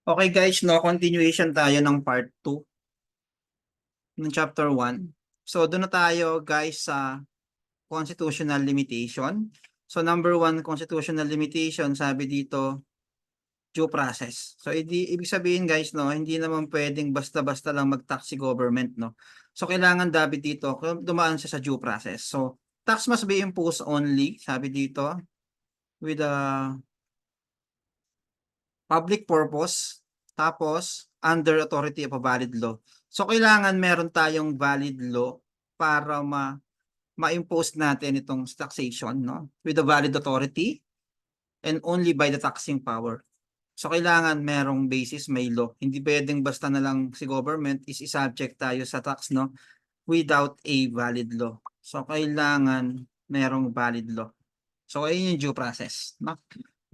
Okay guys, no, continuation tayo ng part 2 ng chapter 1. So doon na tayo guys sa constitutional limitation. So number 1 constitutional limitation, sabi dito due process. So ibig sabihin guys, no, hindi naman pwedeng basta-basta lang mag-tax si government, no. So kailangan dapat dito dumaan siya sa due process. So tax must be imposed only, sabi dito, with a public purpose, tapos under authority of a valid law. So kailangan meron tayong valid law para ma-impose natin itong taxation, no? With a valid authority and only by the taxing power. So kailangan merong basis, may law. Hindi pwedeng basta na lang si government is subject tayo sa tax, no? Without a valid law. So kailangan merong valid law. So ayun yung due process, no?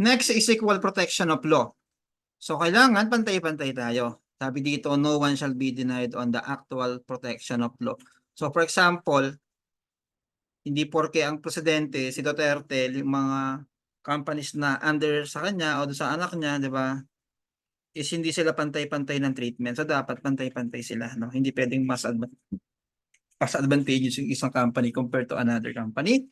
Next is equal protection of law. So kailangan pantay-pantay tayo. Sabi dito, no one shall be denied on the actual protection of law. So for example, hindi porke ang presidente, si Duterte, yung mga companies na under sa kanya o sa anak niya, di ba, is hindi sila pantay-pantay ng treatment. So dapat pantay-pantay sila. No? Hindi pwedeng mas advantageous yung isang company compared to another company.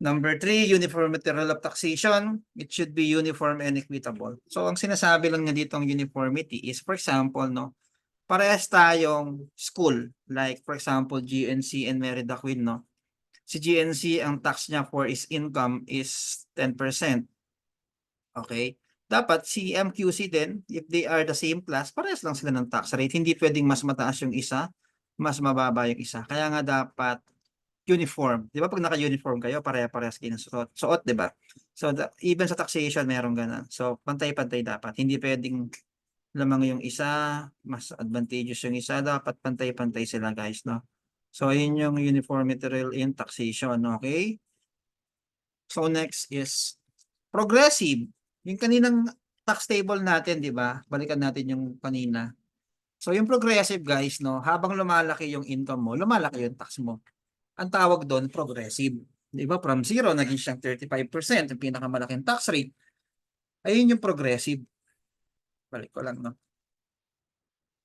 Number 3, uniformity of taxation. It should be uniform and equitable. So, ang sinasabi lang niya dito ang uniformity is, for example, no, parehas tayong school. Like, for example, GNC and Merida Queen, no. Si GNC, ang tax niya for his income is 10%. Okay? Dapat si MQC din, if they are the same class, parehas lang sila ng tax rate. Hindi pwedeng mas mataas yung isa, mas mababa yung isa. Kaya nga dapat uniform. Di ba pag naka-uniform kayo, pare-parehas kayo ng suot, di ba? So, even sa taxation, meron ganun. So, pantay-pantay dapat. Hindi pwedeng lamang yung isa, mas advantageous yung isa. Dapat pantay-pantay sila, guys, no? So, yun yung uniformity rule in taxation, okay? So, next is progressive. Yung kaninang tax table natin, di ba? Balikan natin yung kanina. So, yung progressive, guys, no? Habang lumalaki yung income mo, lumalaki yung tax mo. Ang tawag doon, progressive. Di ba? From 0, naging siyang 35%, yung pinakamalaking tax rate. Ayun yung progressive. Balik ko lang, no?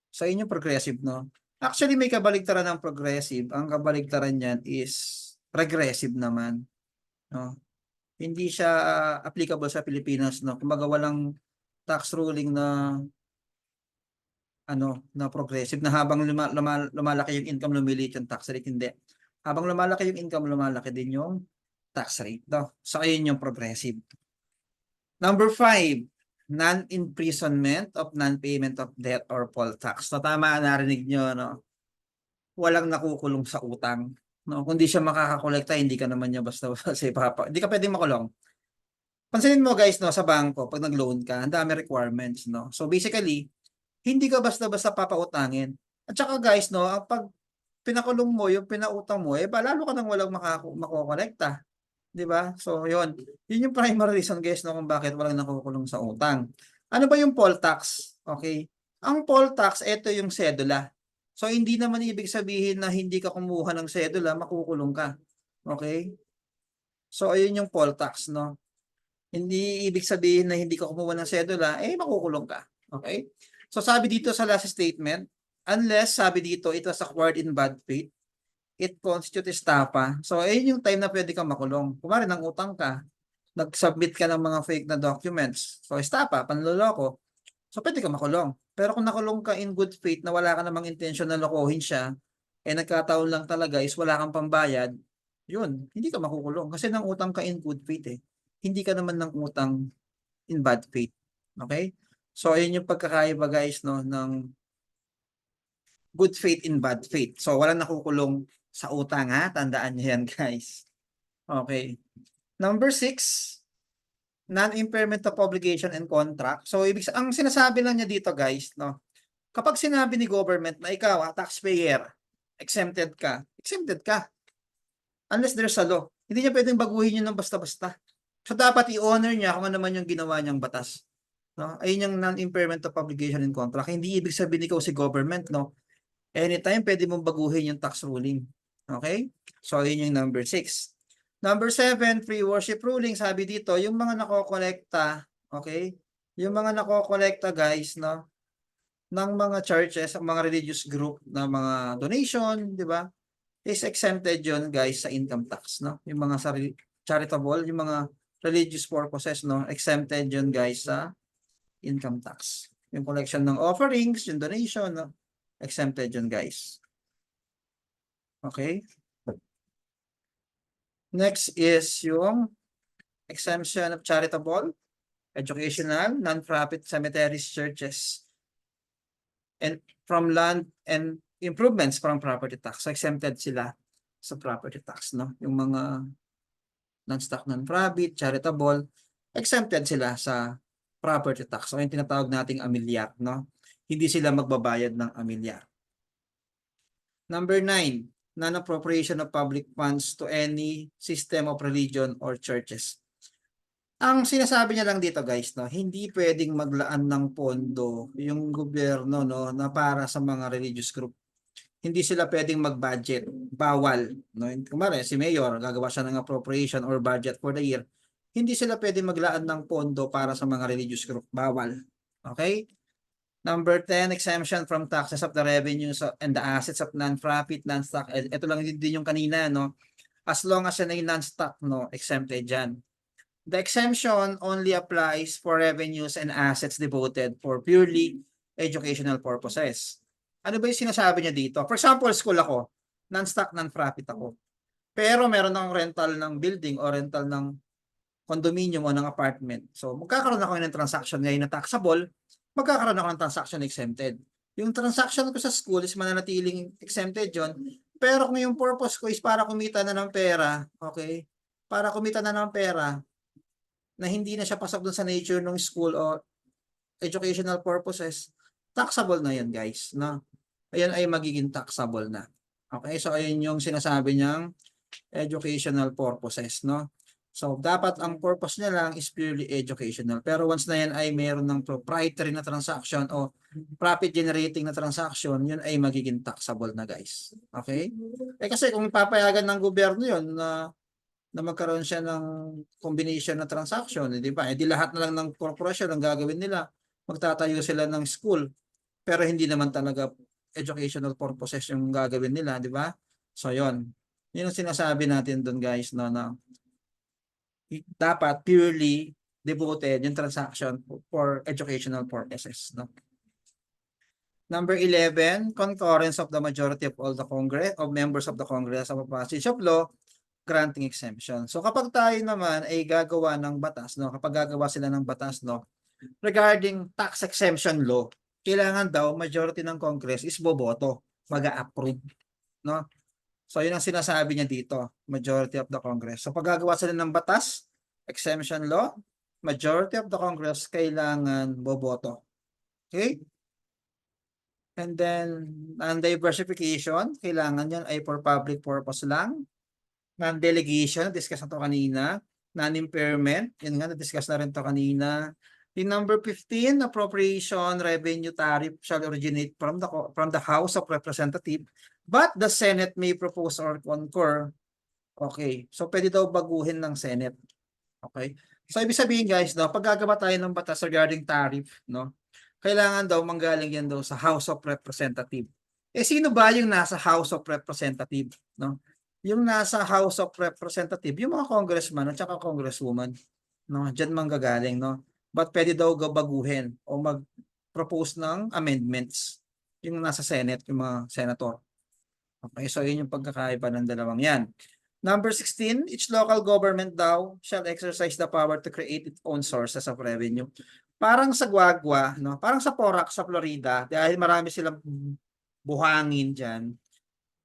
So, ayun yung progressive, no? Actually, may kabaligtaran ng progressive. Ang kabaligtaran niyan is regressive naman, no? Hindi siya applicable sa Pilipinas, no? Kumbaga, walang tax ruling na na progressive na habang lumalaki yung income, lumiliit yung tax rate. Hindi. Habang lumalaki yung income, lumalaki din yung tax rate. No? So, ayun yung progressive. Number 5, non-imprisonment of non-payment of debt or poll tax. So, tama, narinig nyo, no? Walang nakukulong sa utang. No? Kung di siya makakakolekta, hindi ka naman niya basta sa ipapa. Hindi ka pwedeng makulong. Pansinin mo guys, no, sa bangko, pag nag-loan ka, ang dami requirements, no? So, basically, hindi ka basta-basta papautangin. At saka guys, no, pag pinakulong mo yung pinautang mo, lalo ka nang walang makokolekta. Di ba? So, yun. Yun yung primary reason, guys, no, kung bakit walang nakukulong sa utang. Ano ba yung poll tax? Okay? Ang poll tax, ito yung sedula. So, hindi naman ibig sabihin na hindi ka kumuha ng sedula, makukulong ka. Okay? So, ayun yung poll tax, no? Hindi ibig sabihin na hindi ka kumuha ng sedula, makukulong ka. Okay? So, sabi dito sa last statement, unless, sabi dito, it was acquired in bad faith, it constitutes estafa. So, ayun yung time na pwede kang makulong. Kumari, nang utang ka, nag-submit ka ng mga fake na documents. So, estafa, panloloko. So, pwede ka makulong. Pero kung nakulong ka in good faith na wala ka namang intention na lokohin siya, nagkataon lang talaga is wala kang pambayad, yun, hindi ka makukulong. Kasi nang utang ka in good faith Hindi ka naman ng utang in bad faith. Okay? So, ayun yung pagkakaiba guys, no, ng good faith in bad faith. So, walang nakukulong sa utang, ha? Tandaan niyo yan, guys. Okay. Number 6, non-impairment of obligation and contract. So, ang sinasabi lang niya dito, guys, no, kapag sinabi ni government na ikaw, taxpayer, exempted ka. Unless there's a law. Hindi niya pwedeng baguhin yun ng basta-basta. So, dapat i-honor niya kung ano naman yung ginawa niyang batas. No? Ayun yung non-impairment of obligation and contract. Hindi ibig sabihin ikaw si government, no? Anytime, pwede mong baguhin yung tax ruling. Okay? So, yun yung number 6. Number 7, free worship ruling. Sabi dito, yung mga nakokolekta, okay, yung mga nakokolekta guys, no, ng mga churches, ang mga religious group na mga donation, di ba? Is exempted yun guys sa income tax, no? Yung mga charitable, yung mga religious purposes, no? Exempted yun guys sa income tax. Yung collection ng offerings, yung donation, no? Exempted yun guys. Okay? Next is yung exemption of charitable, educational, non-profit cemeteries, churches, and from land and improvements from property tax. So exempted sila sa property tax, no? Yung mga non-stock, non-profit, charitable, exempted sila sa property tax. So yung tinatawag nating amilyar, no? Hindi sila magbabayad ng amilyar. Number 9, non-appropriation of public funds to any system of religion or churches. Ang sinasabi niya lang dito guys, no, hindi pwedeng maglaan ng pondo yung gobyerno, no, na para sa mga religious group. Hindi sila pwedeng mag-budget, bawal, no. Kumare si mayor gagawa siya ng appropriation or budget for the year. Hindi sila pwedeng maglaan ng pondo para sa mga religious group, bawal. Okay? Number 10, exemption from taxes of the revenues and the assets of non-profit, non-stock. Ito lang din yung kanina, no? As long as yan ay non-stock, no, exempted dyan. The exemption only applies for revenues and assets devoted for purely educational purposes. Ano ba yung sinasabi niya dito? For example, school ako, non-stock, non-profit ako. Pero meron akong rental ng building o rental ng condominium o ng apartment. So, magkakaroon ako ng transaction ngayon na taxable, magkakaroon ako ng transaction exempted. Yung transaction ko sa school is mananatiling exempted yon. Pero kung yung purpose ko is para kumita na ng pera, okay? Para kumita na ng pera, na hindi na siya pasok dun sa nature ng school o educational purposes, taxable na yan guys. No? Ayan ay magiging taxable na. Okay, so ayun yung sinasabi niyang educational purposes. No? So dapat ang purpose niya lang is purely educational. Pero once na yan ay mayroon ng proprietary na transaction o profit generating na transaction, yun ay magiging taxable na guys. Okay? Kasi kung papayagan ng gobyerno yun na magkaroon siya ng combination na transaction, di ba? Di lahat na lang ng korporasyon ang gagawin nila. Magtatayo sila ng school, pero hindi naman talaga educational purposes yung gagawin nila, di ba? So, yon. Yun ang sinasabi natin doon guys, no, na dapat purely devoted yung transaction for educational purposes, no? Number 11, concurrence of the majority of all the Congress, of members of the Congress of a passage of law granting exemption. So kapag tayo naman ay gagawa ng batas, no, kapag gagawa sila ng batas, no, regarding tax exemption law, kailangan daw majority ng Congress is boboto, mag-a-approve, no? So yun ang sinasabi niya dito, majority of the Congress. So pag gagawa sila ng batas, exemption law, majority of the Congress kailangan boboto. Okay? And then, non-diversification, kailangan yan ay for public purpose lang. Non-delegation, discuss na ito kanina. Non-impairment, yun nga, na-discuss na rin ito kanina. Yung number 15, appropriation revenue tariff shall originate from the House of Representatives, but the Senate may propose or concur. Okay, so pwede daw baguhin ng Senate. Okay, so ibig sabihin guys, no, pag gagawa tayo ng batas regarding tariff, no, kailangan daw manggaling yan daw sa House of Representatives. Sino ba yung nasa House of Representatives, no? Yung nasa House of Representatives, yung mga congressman at saka congresswoman, no? Diyan manggagaling, no? But pwede daw baguhin o mag-propose ng amendments yung nasa Senate, yung mga senator. Okay, so yun yung pagkakaiba ng dalawang yan. Number 16, each local government daw shall exercise the power to create its own sources of revenue. Parang sa Guagua, no? Parang sa Porac, sa Florida, dahil marami silang buhangin dyan,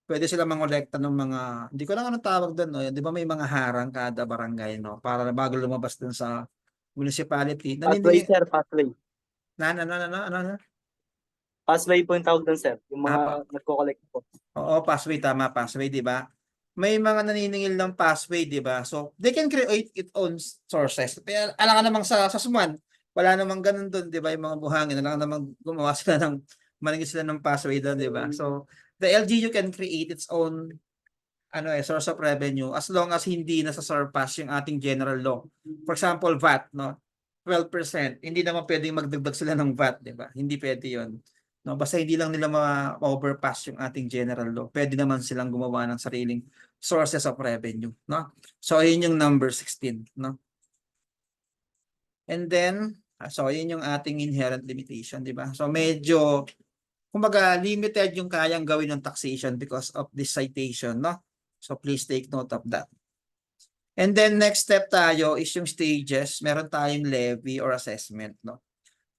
pwede sila mangolekta ng mga, hindi ko lang anong tawag doon, no? Di ba may mga harang kada barangay, no? Para bago lumabas dun sa municipality. Pathway, sir, pathway. Ano? Pathway po yung tawag doon, sir. Yung mga nagko-collect po. Oo, passway, tama, passway, di ba? May mga naniningil ng passway, di ba? So, they can create its own sources. Pero alam ka namang sa Sumuan, wala namang ganun doon, di ba? Yung mga buhangin, alam ka namang gumawa sila ng, maningil sila ng passway doon, di ba? So, the LGU can create its own source of revenue as long as hindi nasa surpass yung ating general law. For example, VAT, no? 12%. Hindi naman pwedeng magdagdag sila ng VAT, di ba? Hindi pwede yun. No, basta hindi lang nila ma-overpass yung ating general law. Pwede naman silang gumawa ng sariling sources of revenue, no? So yun yung number 16, no? And then, so yun yung ating inherent limitation, di ba? So medyo, kumbaga, limited yung kayang gawin ng taxation because of this citation, no? So please take note of that. And then next step tayo is yung stages. Meron tayong levy or assessment, no?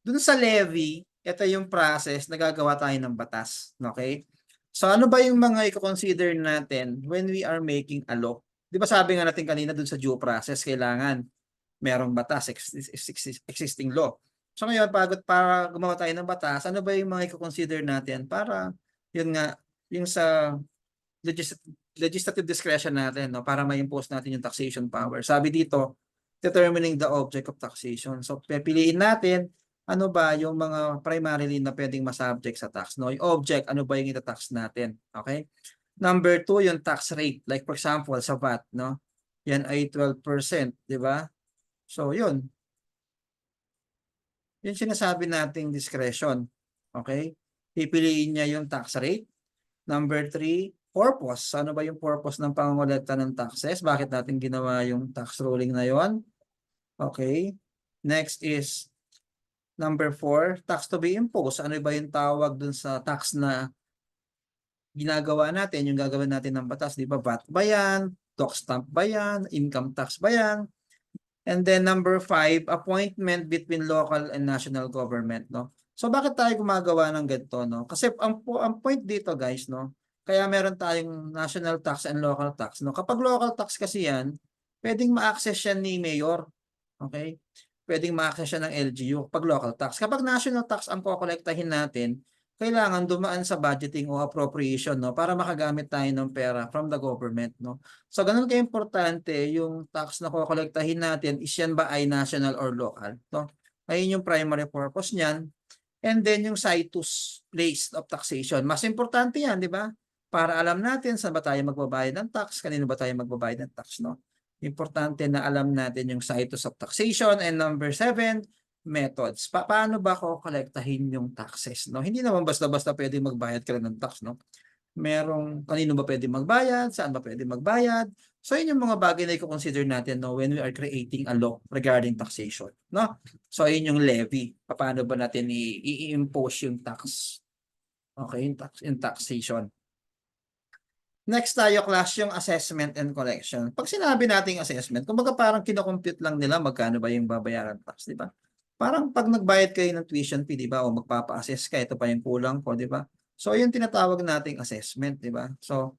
Dun sa levy, ito yung process na gagawa tayo ng batas, okay? So ano ba yung mga i-consider natin when we are making a law? Di ba sabi nga natin kanina dun sa due process, kailangan merong batas, existing law. So ngayon, para gumawa tayo ng batas, ano ba yung mga i-consider natin para yun nga, yung sa legislative discretion natin, no, para ma-impose natin yung taxation power. Sabi dito, determining the object of taxation. So pipiliin natin ano ba yung mga primarily na pwedeng masubject sa tax, no? Yung object, ano ba yung ita-tax natin, okay? Number 2, yung tax rate. Like for example, sa VAT, no? Yan ay 12%, di ba? So yun. Yung sinasabi nating discretion, okay? Pipiliin niya yung tax rate. Number 3, purpose. Ano ba yung purpose ng pangongolekta ng taxes? Bakit natin ginawa yung tax ruling na yon? Okay. Next is number 4, tax to be imposed. Ano ba yung tawag dun sa tax na ginagawa natin, yung gagawin natin ng batas, di ba? VAT ba yan? Tax stamp ba yan? Income tax ba yan? And then number 5, appointment between local and national government, no? So bakit tayo gumagawa ng ganito, no? Kasi ang point dito, guys, no? Kaya meron tayong national tax and local tax, no? Kapag local tax kasi yan, pwedeng ma-access yan ni mayor. Okay? Pwedeng ma-access yan ng LGU pag local tax. Kapag national tax ang kokolektahin natin, kailangan dumaan sa budgeting o appropriation, no, para makagamit tayo ng pera from the government, no. So ganun ka-importante yung tax na kokolektahin natin, is yan ba ay national or local, no? Ayun yung primary purpose niyan. And then yung situs, place of taxation. Mas importante yan, di ba? Para alam natin saan ba tayo magbabayad ng tax, kanino ba tayo magbabayad ng tax, no? Importante na alam natin yung situs of taxation. And number 7, methods. Paano ba ko kolektahin yung taxes, no? Hindi naman basta-basta pwedeng magbayad ka lang ng tax, no? Merong kanino ba pwedeng magbayad, saan ba pwedeng magbayad. So yun yung mga bagay na i-consider natin, no, when we are creating a law regarding taxation, no? So yun yung levy. Paano ba natin i-impose yung tax? Okay, yung taxation. Next tayo, class, yung assessment and collection. Pag sinabi nating assessment, kumbaga parang kinocompute lang nila magkano ba yung babayaran tax, di ba? Parang pag nagbayad kayo ng tuition fee, di ba? O magpapa-assess ka, ito pa yung kulang ko, di ba? So, yung tinatawag nating assessment, di ba? So,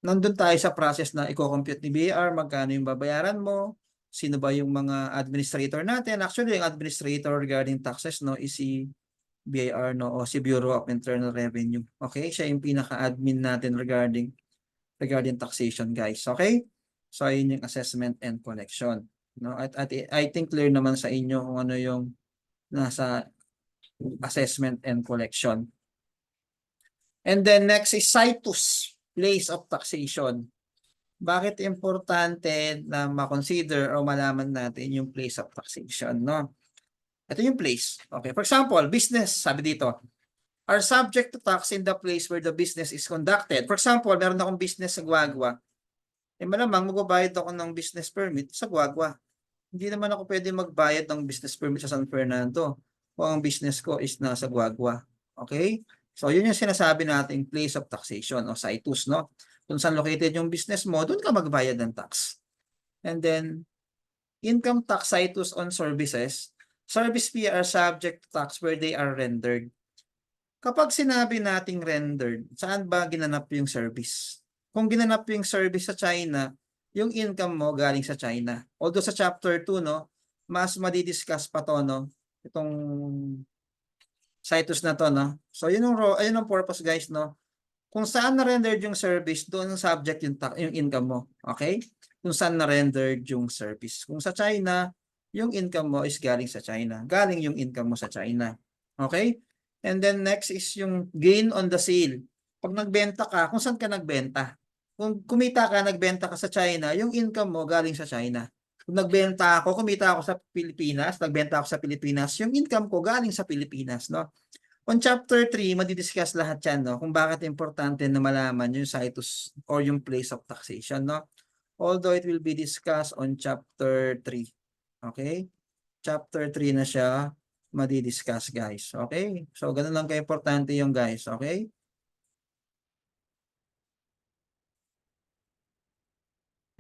nandun tayo sa process na i-compute ni BAR, magkano yung babayaran mo, sino ba yung mga administrator natin. Actually, yung administrator regarding taxes, no, is si BIR, no, o si Bureau of Internal Revenue. Okay? Siya yung pinaka-admin natin regarding taxation, guys. Okay? So, ayun yung assessment and collection. No? At I think clear naman sa inyo kung ano yung nasa assessment and collection. And then next is situs, place of taxation. Bakit importante na ma-consider o malaman natin yung place of taxation, no? Ito yung place. Okay. For example, business, sabi dito, are subject to tax in the place where the business is conducted. For example, meron akong business sa Guagua. Eh malamang magbabayad ako ng business permit sa Guagua. Hindi naman ako pwede magbayad ng business permit sa San Fernando kung ang business ko is nasa Guagua. Okay? So, yun yung sinasabi nating place of taxation o situs, no? Kung saan located yung business mo, doon ka magbayad ng tax. And then, income tax situs on services. Service fee are subject to tax where they are rendered. Kapag sinabi nating rendered, saan ba ginanap yung service? Kung ginanap yung service sa China, yung income mo galing sa China. Although sa chapter 2, no, mas madidiscuss pa to, no, itong situs na to, no. So yun ang purpose, guys, no. Kung saan na-rendered yung service, doon ang subject yung income mo. Okay? Kung saan na-rendered yung service. Kung sa China, yung income mo is galing sa China. Galing yung income mo sa China. Okay? And then next is yung gain on the sale. Pag nagbenta ka, kung saan ka nagbenta? Kung kumita ka, nagbenta ka sa China, yung income mo galing sa China. Kung nagbenta ako, kumita ako sa Pilipinas, nagbenta ako sa Pilipinas, yung income ko galing sa Pilipinas, no? On chapter 3, madidiscuss lahat yan, no? Kung bakit importante na malaman yung situs or yung place of taxation, no? Although it will be discussed on chapter 3. Okay? Chapter 3 na siya madidiscuss, guys. Okay? So, ganun lang ka-importante yung guys. Okay?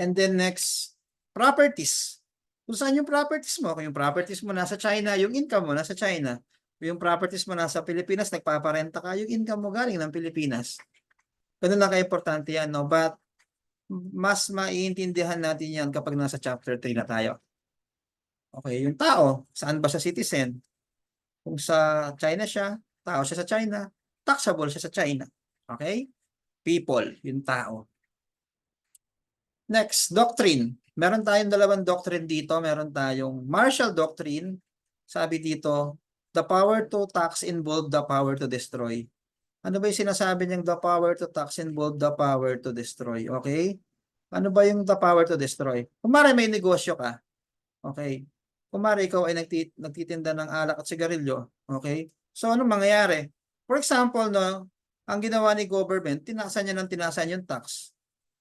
And then next, properties. Kung saan yung properties mo? Kung yung properties mo nasa China, yung income mo nasa China. Kung yung properties mo nasa Pilipinas, nagpaparenta ka, yung income mo galing ng Pilipinas. Ganun lang ka-importante yan, no? But, mas maiintindihan natin yan kapag nasa chapter 3 na tayo. Okay, yung tao, saan ba siya citizen? Kung sa China siya, tao siya sa China, taxable siya sa China. Okay? People, yung tao. Next, doctrine. Meron tayong dalawang doctrine dito. Meron tayong Marshall Doctrine. Sabi dito, the power to tax involved the power to destroy. Ano ba yung sinasabi niyang the power to tax involved the power to destroy? Okay? Ano ba yung the power to destroy? Kumari may negosyo ka. Okay? Kumari ikaw ay nagtitinda ng alak at sigarilyo. Okay? So, ano mangyayari? For example, no, ang ginawa ni government, tinaksan niya ng tinasan yung tax.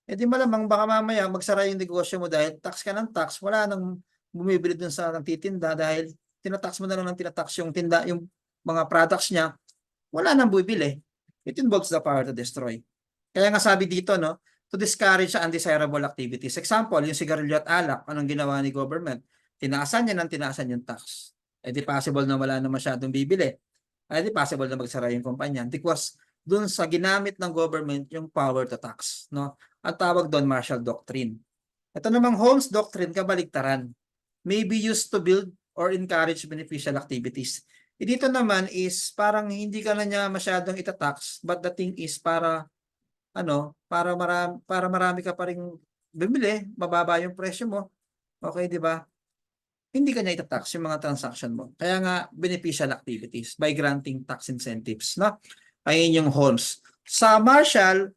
Eh di malamang baka mamaya magsara yung negosyo mo dahil tax ka ng tax, wala nang bumibili dun sa nagtitinda dahil tinatax mo na lang ng tinatax yung tinda, yung mga products niya, wala nang bumibili. It involves the power to destroy. Kaya nga sabi dito, no, to discourage undesirable activities. Example, yung sigarilyo at alak, anong ginawa ni government? Tinaasan niya ng tinaasan yung tax. Eh di possible na wala na masyadong bibili. Eh di possible na magsara yung kumpanya because dun sa ginamit ng government yung power to tax, no? Ang tawag doon Marshall Doctrine. Ito namang Holmes Doctrine, kabaligtaran. May be used to build or encourage beneficial activities. Dito naman is parang hindi ka na niya masyadong itatax, but the thing is para para marami ka pa ring bibili, mababa yung presyo mo. Okay, di ba? Hindi ka niya itatax yung mga transaction mo. Kaya nga beneficial activities by granting tax incentives, no? Ayun yung Holmes. Sa Marshall,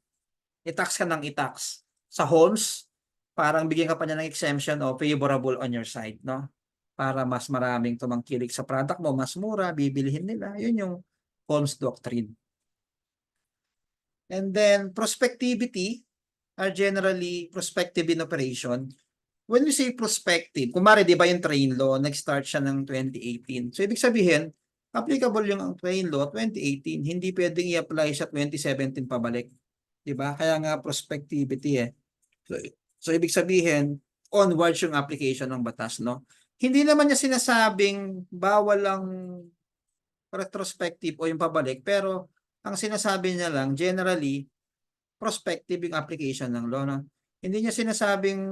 i-tax ka ng i-tax. Sa Holmes, parang bigyan ka pa niya ng exemption o favorable on your side, no? Para mas maraming tumangkilik sa product mo, mas mura, bibilihin nila. Yun yung Holmes Doctrine. And then, prospectivity are generally prospective in operation. When we say prospective, kumari di ba yung train law, nag-start siya ng 2018. So, ibig sabihin, applicable yung train law 2018, hindi pwedeng i-apply sa 2017 pabalik. Diba? Kaya nga prospectivity eh. So ibig sabihin, onwards yung application ng batas, no? Hindi naman niya sinasabing bawal ang retrospective o yung pabalik, pero ang sinasabi niya lang, generally, prospective yung application ng law, no? Hindi niya sinasabing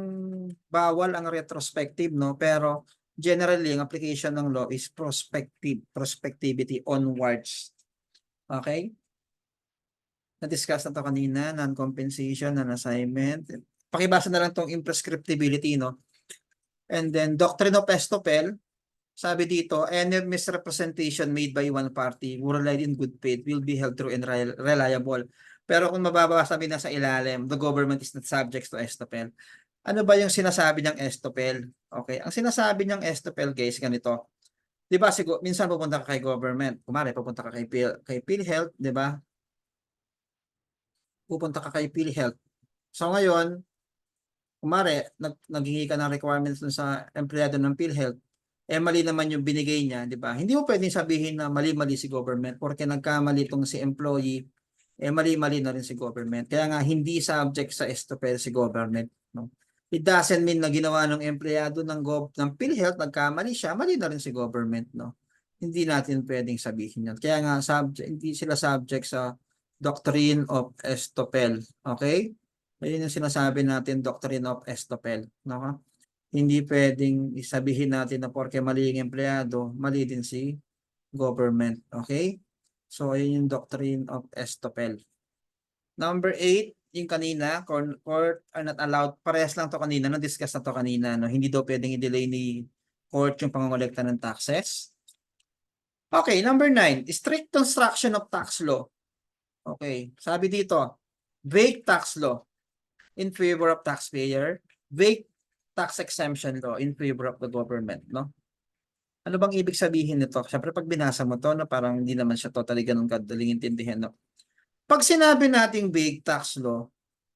bawal ang retrospective, no? Pero generally, ang application ng law is prospectivity onwards. Okay? Na-discuss na to kanina, non-compensation, non-assignment. Pakibasa na lang tong imprescriptibility, no? And then, doctrine of estoppel, sabi dito, any misrepresentation made by one party who relied in good faith will be held true and reliable. Pero kung mababasa sabi na sa ilalim, the government is not subject to estoppel. Ano ba yung sinasabi niyang estoppel? Okay, ang sinasabi niyang estoppel, guys, ganito. 'Di ba, minsan pupunta ka kay government, kumare pupunta ka kay PhilHealth, 'di ba? Pupunta ka kay PhilHealth. So ngayon, kumare, naghingi ka ng requirements dun sa empleyado ng PhilHealth, eh mali naman yung binigay niya, di ba? Hindi mo pwedeng sabihin na mali-mali si government porque nagkamali itong si employee, eh mali-mali na rin si government. Kaya nga hindi subject sa estoppel si government, no? It doesn't mean na ginawa ng empleyado ng PhilHealth, nagkamali siya, mali na rin si government, no? Hindi natin pwedeng sabihin yan. Kaya nga hindi sila subject sa doctrine of estoppel. Okay? Ayun yung sinasabi natin, doctrine of estoppel. No? Hindi pwedeng isabihin natin na porke mali yung empleyado, mali din si government. Okay? So, ayun yung doctrine of estoppel. Number 8, yung kanina, court are not allowed. Parehas lang to kanina, na-discuss na to kanina. No? Hindi daw pwedeng i-delay ni court yung pangongolekta ng taxes. Okay, number 9, strict construction of tax law. Okay, sabi dito, vague tax law in favor of taxpayer, vague tax exemption law in favor of the government, no? Ano bang ibig sabihin nito? Siyempre, pag binasa mo to, no, parang hindi naman siya totally ganun kadaling intindihin, no? Pag sinabi nating vague tax law,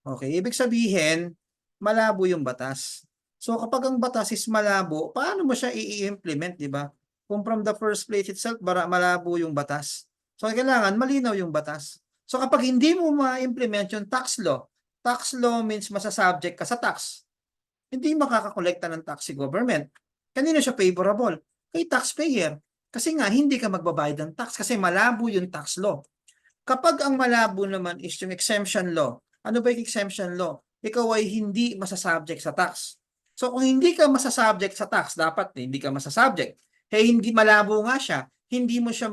okay, ibig sabihin, malabo yung batas. So, kapag ang batas is malabo, paano mo siya i-implement, di ba? Kung from the first place itself, malabo yung batas. So, kailangan malinaw yung batas. So, kapag hindi mo ma-implement yung tax law means masasubject ka sa tax. Hindi makakakolekta ng tax si government. Kanino siya favorable? Kay taxpayer. Kasi nga, hindi ka magbabayad ng tax kasi malabo yung tax law. Kapag ang malabo naman is yung exemption law, ano ba yung exemption law? Ikaw ay hindi masasubject sa tax. So kung hindi ka masasubject sa tax, dapat hindi ka masasubject. Hindi malabo nga siya, hindi mo siya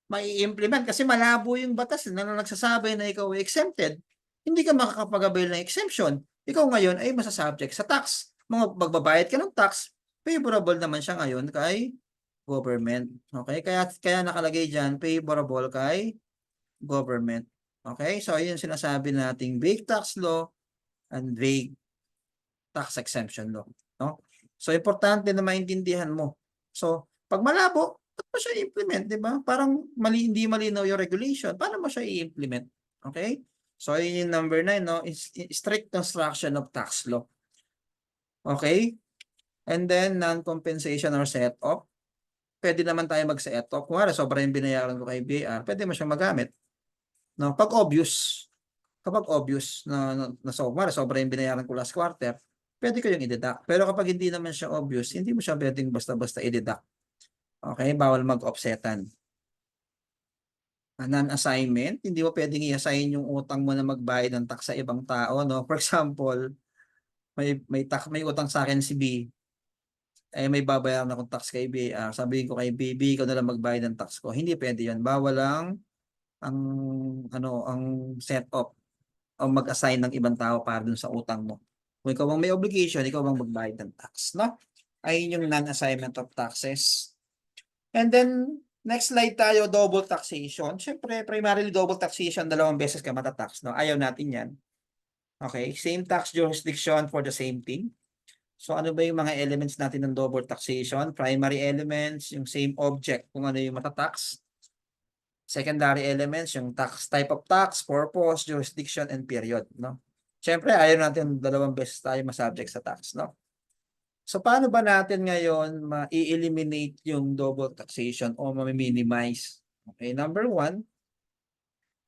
mai-implement kasi malabo yung batas na nagsasabi na ikaw ay exempted. Hindi ka makakapag-avail ng exemption. Ikaw ngayon ay masasubject sa tax. Magbabayad ka ng tax, favorable naman siya ngayon kay government. Okay? Kaya nakalagay dyan, favorable kay government. Okay? So, yun sinasabi nating vague tax law and vague tax exemption law. No? So, importante na maintindihan mo. So, pag malabo, ba't mo siya i-implement, di ba? Parang hindi malinaw yung regulation. Paano mo siya i-implement? Okay? So, yun yung number 9, no? Strict construction of tax law. Okay? And then, non-compensation or set-off. Pwede naman tayo mag-set-off. Kung sobra yung binayaran ko kay BR, pwede mo siyang magamit. No, kapag obvious na sobra yung binayaran ko last quarter, pwede ko yung i-deduct. Pero kapag hindi naman siya obvious, hindi mo siya pwedeng basta-basta i-deduct. Okay, bawal mag-offsetan. Non-assignment, hindi mo pwedeng i-assign yung utang mo na magbayad ng tax sa ibang tao, no? For example, may utang sa akin si B, may babayaran akong tax kay B. Sabihin ko kay B, ikaw na lang magbayad ng tax ko. Hindi pwede 'yan. Bawal lang ang set up o mag-assign ng ibang tao para dun sa utang mo. Kung ikaw ang may obligation, ikaw ang magbayad ng tax, no? Ayun yung non-assignment of taxes. And then, next slide tayo, double taxation. Siyempre, primarily double taxation, 2 beses ka matatax, no? Ayaw natin yan. Okay, same tax jurisdiction for the same thing. So, ano ba yung mga elements natin ng double taxation? Primary elements, yung same object, kung ano yung matatax. Secondary elements, yung tax, type of tax, purpose, jurisdiction, and period, no? Siyempre, ayaw natin 2 beses tayo masubject sa tax, no? So, paano ba natin ngayon ma-eliminate yung double taxation o ma-minimize? Okay, number 1,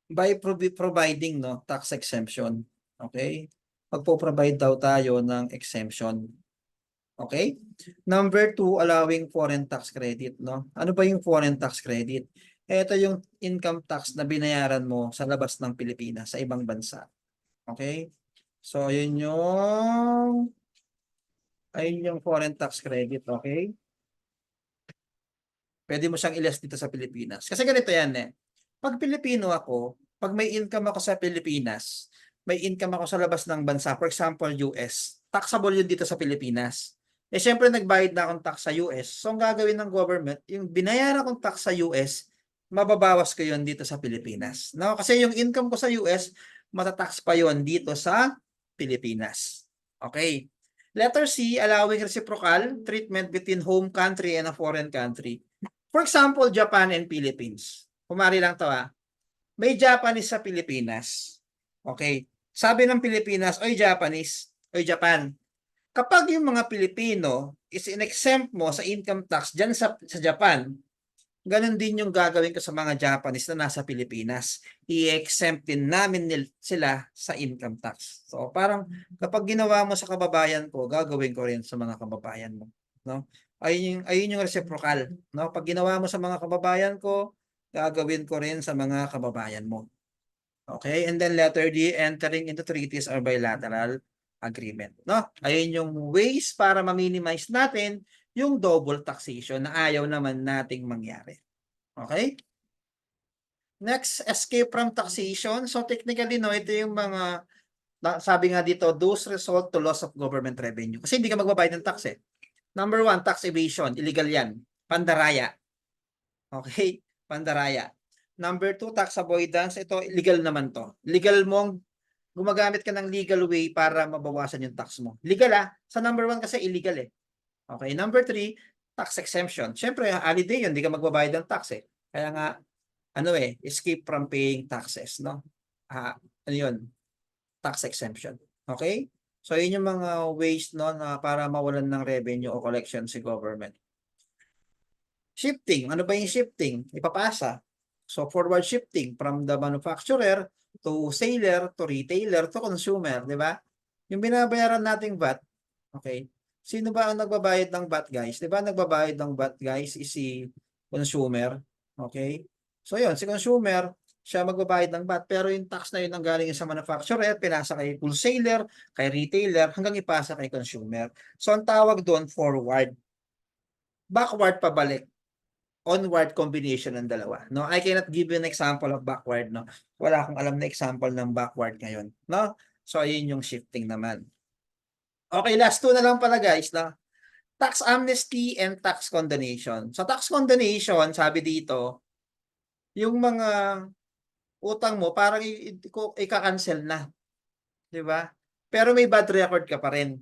by providing, no, tax exemption. Okay? Magpo-provide daw tayo ng exemption. Okay? Number 2, allowing foreign tax credit, no? Ano ba yung foreign tax credit? Ito yung income tax na binayaran mo sa labas ng Pilipinas, sa ibang bansa. Okay? So, ayun yung foreign tax credit, okay? Pwede mo siyang ilas dito sa Pilipinas. Kasi ganito yan eh. Pag Pilipino ako, pag may income ako sa Pilipinas, may income ako sa labas ng bansa, for example, US, taxable yun dito sa Pilipinas. Eh, syempre, nagbayad na akong tax sa US. So, ang gagawin ng government, yung binayaran akong tax sa US, mababawas ko yun dito sa Pilipinas. No? Kasi yung income ko sa US, matatax pa yun dito sa Pilipinas. Okay. Letter C, allowing reciprocal treatment between home country and a foreign country. For example, Japan and Philippines. Kumari lang to May Japanese sa Pilipinas. Okay. Sabi ng Pilipinas, oy Japanese, oy Japan, kapag yung mga Pilipino is in-exempt mo sa income tax dyan sa Japan, ganun din yung gagawin ko sa mga Japanese na nasa Pilipinas. I-exempt din namin sila sa income tax. So parang kapag ginawa mo sa kababayan ko, gagawin ko rin sa mga kababayan mo. No? Ayun yung reciprocal. No? Pag ginawa mo sa mga kababayan ko, gagawin ko rin sa mga kababayan mo. Okay? And then letter D, entering into treaties or bilateral agreement. No? Ayun yung ways para ma-minimize natin yung double taxation na ayaw naman nating mangyari. Okay? Next, escape from taxation. So technically, no, ito yung mga, sabi nga dito, those result to loss of government revenue. Kasi hindi ka magbabayad ng tax eh. Number 1, tax evasion. Illegal yan. Pandaraya. Okay? Pandaraya. Number 2, tax avoidance. Ito, illegal naman to. Legal mong gumagamit ka ng legal way para mabawasan yung tax mo. Legal sa number 1 kasi illegal eh. Okay, number 3, tax exemption. Siyempre, holiday yun, hindi ka magbabayad ng tax eh. Kaya nga, escape from paying taxes, no? Ano yun? Tax exemption. Okay? So, yun yung mga ways, no, na para mawalan ng revenue o collection si government. Shifting. Ano ba yung shifting? Ipapasa. So, forward shifting from the manufacturer to seller, to retailer, to consumer, di ba? Yung binabayaran nating VAT, okay? Sino ba ang nagbabayad ng VAT, guys? Di ba nagbabayad ng VAT, guys, is si consumer, okay? So, yun, si consumer, siya magbabayad ng VAT, pero yung tax na yun ang galing sa manufacturer, pinasa kay wholesaler, kay retailer, hanggang ipasa kay consumer. So, ang tawag doon, forward. Backward, pabalik. Onward combination ng dalawa. No, I cannot give you an example of backward, no. Wala akong alam na example ng backward ngayon, no? So ayun yung shifting naman. Okay, last two na lang pala guys, no. Tax amnesty and tax condonation. Sa tax condonation, sabi dito, yung mga utang mo parang ika-cancel na, 'di ba? Pero may bad record ka pa rin.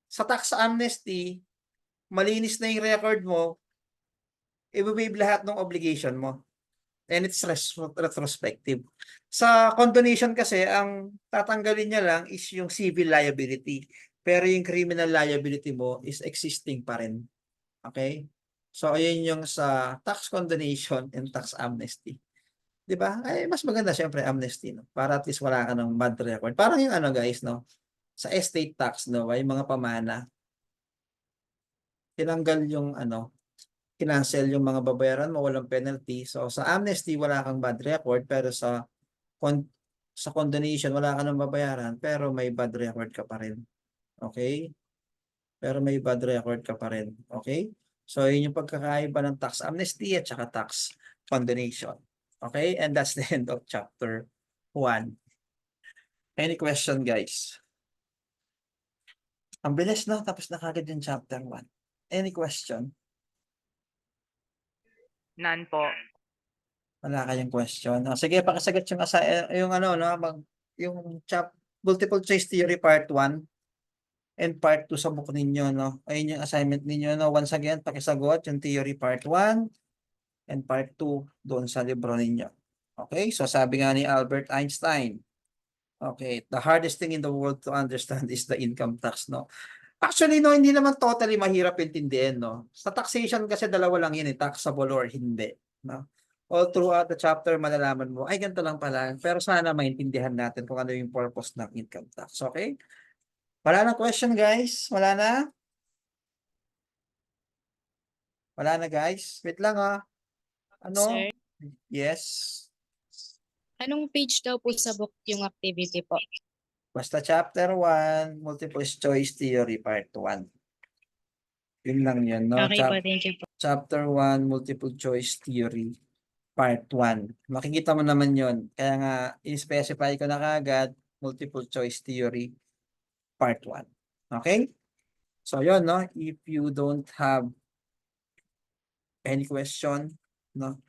Sa tax amnesty, malinis na yung record mo, i-waive lahat ng obligation mo. And it's retrospective. Sa condonation kasi, ang tatanggalin niya lang is yung civil liability. Pero yung criminal liability mo is existing pa rin. Okay? So, ayun yung sa tax condonation and tax amnesty. 'Di ba? Ay, mas maganda syempre amnesty, no? Para at least wala ka ng bad record. Parang yung guys, no? Sa estate tax, no? Ay mga pamana. Tinanggal yung kinancel yung mga babayaran mo, walang penalty. So sa amnesty, wala kang bad record, pero sa condonation, wala ka nang babayaran, pero may bad record ka pa rin. Okay? Pero may bad record ka pa rin. Okay? So yun yung pagkakaiba ng tax amnesty at saka tax condonation. Okay? And that's the end of chapter 1. Any question, guys? Ang bilis, no? Tapos na kagad yung chapter 1. Any question? None po. Wala kayong question. Sige, pakisagot yung yung multiple choice theory part 1 and part 2 sa book ninyo, no? Ayun yung assignment ninyo, no? Once again, pakisagot yung theory part 1 and part 2 doon sa libro ninyo. Okay? So sabi nga ni Albert Einstein, okay, the hardest thing in the world to understand is the income tax, no? Actually, no, hindi naman totally mahirap intindihin, no? Sa taxation kasi dalawa lang yun, taxable or hindi, no? All throughout the chapter, malalaman mo, ay, ganito lang pala. Pero sana maintindihan natin kung ano yung purpose ng income tax, okay? Wala na question, guys? Wala na? Wala na, guys? Wait lang, Ano? Sir, Yes? anong page daw po sa book yung activity po? Basta chapter 1, multiple choice theory part 1. Yun lang yun, no? Okay po, thank you po. Chapter 1, multiple choice theory, part 1. Makikita mo naman yun. Kaya nga, in-specify ko na kagad, multiple choice theory, part 1. Okay? So, yun, no? If you don't have any question, no?